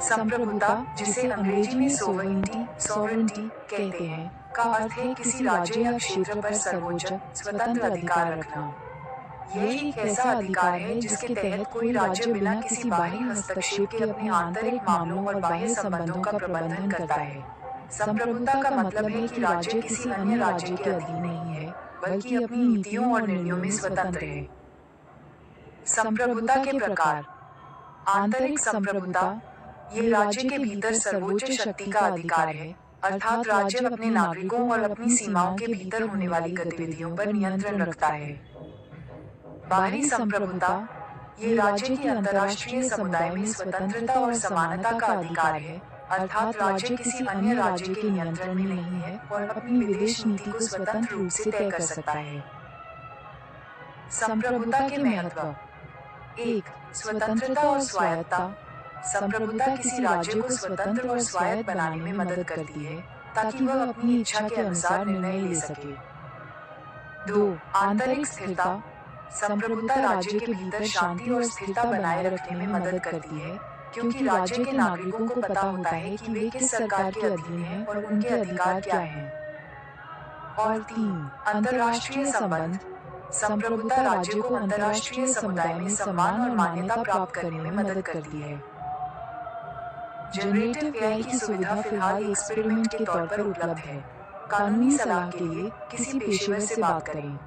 संप्रभुता, जिसे अंग्रेजी में सॉवरेनिटी कहते हैं, का अर्थ है किसी राज्य या क्षेत्र पर सर्वोच्च स्वतंत्र अधिकार रखना। यह एक ऐसा अधिकार है जिसके तहत कोई राज्य बिना किसी बाहरी हस्तक्षेप के अपने आंतरिक मामलों और बाह्य संबंधों का प्रबंधन करता है। संप्रभुता का मतलब है कि राज्य किसी अन्य राज्य के अधीन नहीं है, बल्कि अपनी नीतियों और निर्णयों में स्वतंत्र है। संप्रभुता के प्रकार। आंतरिक संप्रभुता, ये राज्य के भीतर सर्वोच्च शक्ति का अधिकार है, अर्थात राज्य अपने नागरिकों और अपनी सीमाओं के भीतर होने वाली गतिविधियों पर नियंत्रण रखता है। बाहरी संप्रभुता, ये राज्य के अंतर्राष्ट्रीय समुदाय में स्वतंत्रता और समानता का अधिकार है, अर्थात राज्य किसी अन्य राज्य के नियंत्रण में नहीं है और अपनी विदेश नीति को स्वतंत्र रूप से तय कर सकता है। संप्रभुता के महत्व। 1. स्वतंत्रता और स्वायत्तता। संप्रभुता किसी राज्य को स्वतंत्र और स्वायत्त बनाने में मदद करती है, ताकि वह अपनी इच्छा के अनुसार निर्णय ले सके। 2. आंतरिक स्थिरता। संप्रभुता राज्य के भीतर शांति और स्थिरता बनाए रखने में मदद करती है, क्योंकि राज्य के नागरिकों को पता होता है कि वे किस सरकार के अधीन हैं और उनके अधिकार क्या हैं। और 3. अंतर्राष्ट्रीय संबंध। संप्रभुता राज्य को अंतर्राष्ट्रीय समुदाय में सम्मान और मान्यता प्राप्त करने में मदद करती है। जनरेटिव एआई की सुविधा फिलहाल एक्सपेरिमेंट के तौर पर उपलब्ध है। कानूनी सलाह के लिए किसी पेशेवर से बात करें।